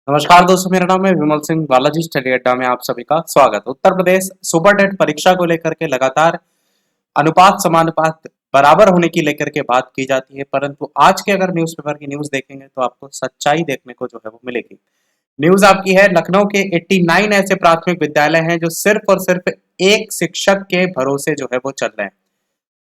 नमस्कार दोस्तों, मेरा नाम है विमल सिंह। बालाजी स्टडी अड्डा में आप सभी का स्वागत। उत्तर प्रदेश सुपर टेट परीक्षा को लेकर के लगातार अनुपात समानुपात बराबर होने की लेकर के बात की जाती है, परंतु आज के अगर न्यूज़पेपर की न्यूज़ देखेंगे तो आपको सच्चाई देखने को जो है वो मिलेगी। न्यूज़ आपकी है, लखनऊ के 89 ऐसे प्राथमिक विद्यालय हैं जो सिर्फ और सिर्फ एक शिक्षक के भरोसे जो है वो चल रहे हैं।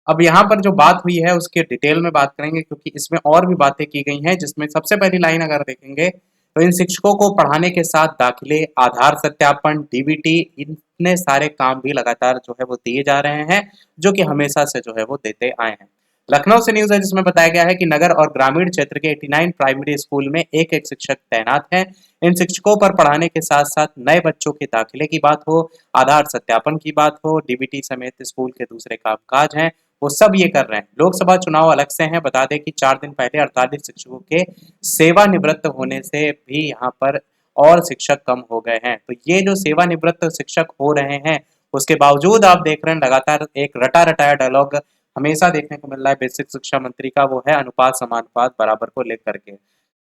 अब यहाँ पर जो बात हुई है उसके डिटेल में बात करेंगे, क्योंकि इसमें और भी बातें की गई हैं, जिसमें सबसे पहली लाइन अगर देखेंगे तो इन शिक्षकों को पढ़ाने के साथ दाखिले, आधार सत्यापन, डीबीटी, इतने सारे काम भी लगातार जो है वो दिए जा रहे हैं, जो कि हमेशा से जो है वो देते आए हैं। लखनऊ से न्यूज़ है जिसमें बताया गया है कि नगर और ग्रामीण क्षेत्र के 89 प्राइमरी स्कूल में एक-एक शिक्षक तैनात हैं। इन शिक्षकों पर पढ़ाने के साथ-साथ नए बच्चों के दाखिले की बात हो, आधार सत्यापन की बात हो, डीबीटी समेत स्कूल के दूसरे कामकाज हैं, वो सब ये कर रहे हैं। लोकसभा चुनाव अलग से हैं, बता दें कि 4 दिन पहले 48 शिक्षकों के सेवानिवृत्त होने से भी यहाँ पर और शिक्षक कम हो गए हैं। तो ये जो सेवानिवृत्त शिक्षक हो रहे हैं, उसके बावजूद आप देख रहे हैं लगातार एक रटा-रटाया डायलॉग हमेशा देखने को मिल रहा है बेसिक शिक्षा मंत्री का, वो है अनुपात समानुपात बराबर को लेकर के।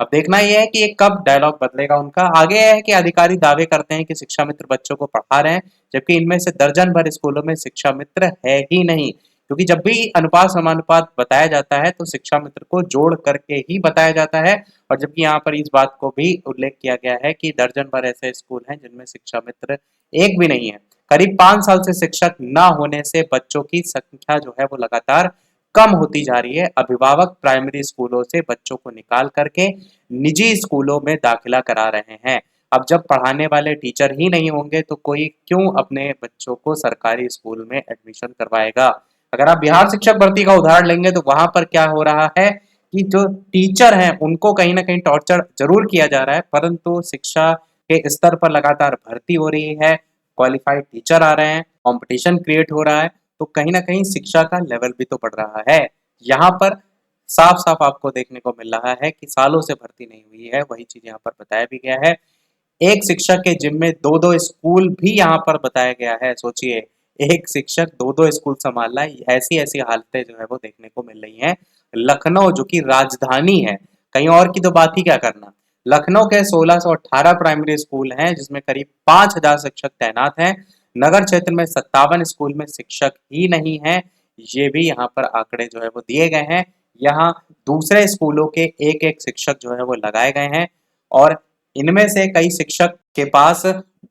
अब देखना ये है कि ये कब डायलॉग बदलेगा उनका। आगे है कि अधिकारी दावे करते हैं कि शिक्षा मित्र बच्चों को पढ़ा रहे हैं, जबकि इनमें से दर्जन भर स्कूलों में शिक्षा मित्र है ही नहीं। क्योंकि जब भी अनुपात समानुपात बताया जाता है तो शिक्षा मित्र को जोड़ करके ही बताया जाता है, और जबकि यहाँ पर इस बात को भी उल्लेख किया गया है कि दर्जन भर ऐसे स्कूल हैं जिनमें शिक्षा मित्र एक भी नहीं है। करीब 5 साल से शिक्षक न होने से बच्चों की संख्या जो है वो लगातार कम होती जा रही है। अभिभावक प्राइमरी स्कूलों से बच्चों को निकाल करके निजी स्कूलों में दाखिला करा रहे हैं। अब जब पढ़ाने वाले टीचर ही नहीं होंगे तो कोई क्यों अपने बच्चों को सरकारी स्कूल में एडमिशन करवाएगा। अगर आप बिहार शिक्षक भर्ती का उदाहरण लेंगे तो वहां पर क्या हो रहा है कि जो टीचर हैं उनको कहीं ना कहीं टॉर्चर जरूर किया जा रहा है, परंतु शिक्षा के स्तर पर लगातार भर्ती हो रही है, क्वालिफाइड टीचर आ रहे हैं, कंपटीशन क्रिएट हो रहा है, तो कहीं ना कहीं शिक्षा का लेवल भी तो बढ़ रहा है। यहाँ पर साफ साफ आपको देखने को मिल रहा है कि सालों से भर्ती नहीं हुई है, वही चीज यहाँ पर बताया भी गया है। एक शिक्षक के जिम्मे दो दो स्कूल भी यहाँ पर बताया गया है। सोचिए, एक शिक्षक दो दो स्कूल संभाल रहा है। ऐसी ऐसी हालतें जो है वो देखने को मिल रही हैं। लखनऊ जो कि राजधानी है, कहीं और की तो बात ही क्या करना। लखनऊ के 1618 प्राइमरी स्कूल हैं जिसमें करीब 5000 शिक्षक तैनात हैं। नगर क्षेत्र में 57 स्कूल में शिक्षक ही नहीं है, ये भी यहाँ पर आंकड़े जो है वो दिए गए हैं। यहाँ दूसरे स्कूलों के एक एक शिक्षक जो है वो लगाए गए हैं, और इनमें से कई शिक्षक के पास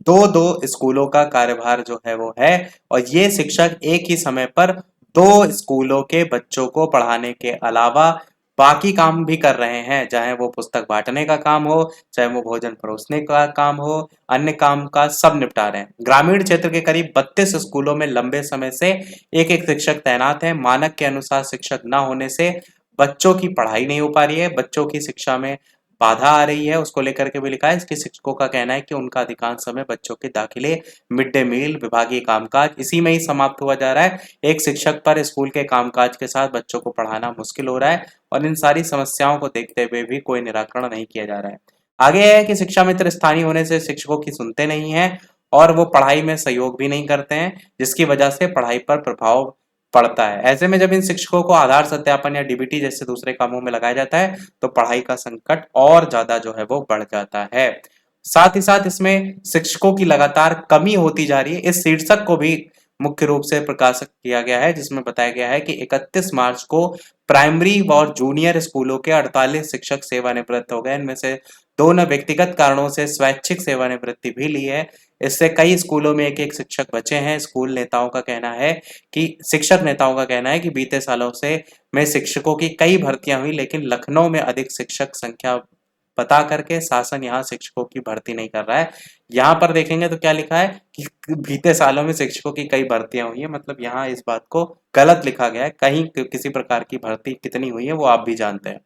दो दो स्कूलों का कार्यभार जो है वो है, और ये शिक्षक एक ही समय पर दो स्कूलों के बच्चों को पढ़ाने के अलावा बाकी काम भी कर रहे हैं, चाहे वो पुस्तक बांटने का काम हो, चाहे वो भोजन परोसने का काम हो, अन्य काम का सब निपटा रहे हैं। ग्रामीण क्षेत्र के करीब 32 स्कूलों में लंबे समय से एक एक शिक्षक तैनात है। मानक के अनुसार शिक्षक न होने से बच्चों की पढ़ाई नहीं हो पा रही है, बच्चों की शिक्षा में बाधा आ रही है, उसको लेकर के भी लिखा है। इसके शिक्षकों का कहना है कि उनका अधिकांश समय बच्चों के दाखिले, मिड डे मील, विभागीय कामकाज इसी में ही समाप्त हुआ जा रहा है। एक शिक्षक पर स्कूल के कामकाज के साथ बच्चों को पढ़ाना मुश्किल हो रहा है, और इन सारी समस्याओं को देखते हुए भी कोई निराकरण नहीं किया जा रहा है। आगे है कि शिक्षा मित्र स्थानीय होने से शिक्षकों की सुनते नहीं है, और वो पढ़ाई में सहयोग भी नहीं करते हैं, जिसकी वजह से पढ़ाई पर प्रभाव पड़ता है। ऐसे में जब इन शिक्षकों को आधार सत्यापन या डीबीटी जैसे दूसरे कामों में लगाया जाता है तो पढ़ाई का संकट और ज्यादा जो है वो बढ़ जाता है। साथ ही साथ इसमें शिक्षकों की लगातार कमी होती जा रही है, इस शीर्षक को भी मुख्य रूप से प्रकाशित किया गया है, जिसमें बताया गया है कि 31 मार्च को प्राइमरी और जूनियर स्कूलों के 48 शिक्षक सेवानिवृत्त हो गए। इनमें से दो ने व्यक्तिगत कारणों से स्वैच्छिक सेवानिवृत्ति भी ली है। इससे कई स्कूलों में एक एक शिक्षक बचे हैं। स्कूल नेताओं का कहना है कि शिक्षक नेताओं का कहना है कि बीते सालों से में शिक्षकों की कई भर्तियां हुई, लेकिन लखनऊ में अधिक शिक्षक संख्या बता करके शासन यहाँ शिक्षकों की भर्ती नहीं कर रहा है। यहाँ पर देखेंगे तो क्या लिखा है कि बीते सालों में शिक्षकों की कई भर्तियां हुई है, मतलब यहाँ इस बात को गलत लिखा गया है। कहीं किसी प्रकार की भर्ती कितनी हुई है वो आप भी जानते हैं।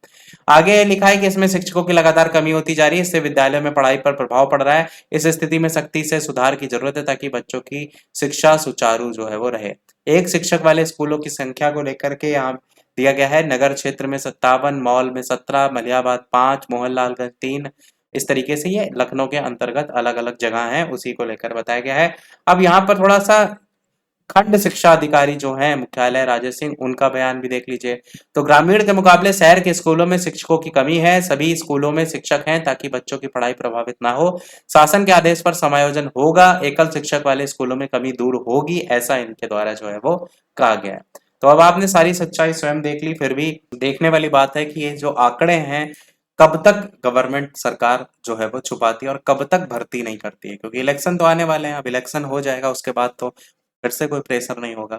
आगे लिखा है कि इसमें शिक्षकों की लगातार कमी होती जा रही है, इससे विद्यालयों में पढ़ाई पर प्रभाव पड़ रहा है। इस स्थिति में सख्ती से सुधार की जरूरत है ताकि बच्चों की शिक्षा सुचारू जो है वो रहे। एक शिक्षक वाले स्कूलों की संख्या को लेकर के यहाँ दिया गया है। नगर क्षेत्र में 57, मॉल में 17, मलियाबाद 5, मोहनलालगंज 3, इस तरीके से ये लखनऊ के अंतर्गत अलग अलग जगह हैं, उसी को लेकर बताया गया है। अब यहाँ पर थोड़ा सा खंड शिक्षा अधिकारी जो हैं मुख्यालय राजेश सिंह, उनका बयान भी देख लीजिए। तो ग्रामीण के मुकाबले शहर के स्कूलों में शिक्षकों की कमी है, सभी स्कूलों में शिक्षक हैं ताकि बच्चों की पढ़ाई प्रभावित ना हो, शासन के आदेश पर समायोजन होगा, एकल शिक्षक वाले स्कूलों में कमी दूर होगी, ऐसा इनके द्वारा जो है वो कहा गया है। तो अब आपने सारी सच्चाई स्वयं देख ली, फिर भी देखने वाली बात है कि ये जो आंकड़े हैं कब तक गवर्नमेंट सरकार जो है वो छुपाती है और कब तक भर्ती नहीं करती है, क्योंकि इलेक्शन तो आने वाले हैं। अब इलेक्शन हो जाएगा उसके बाद तो फिर से कोई प्रेशर नहीं होगा।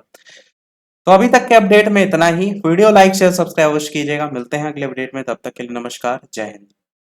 तो अभी तक के अपडेट में इतना ही। वीडियो लाइक शेयर सब्सक्राइब अवश्य कीजिएगा। मिलते हैं अगले अपडेट में, तब तक के लिए नमस्कार, जय हिंद।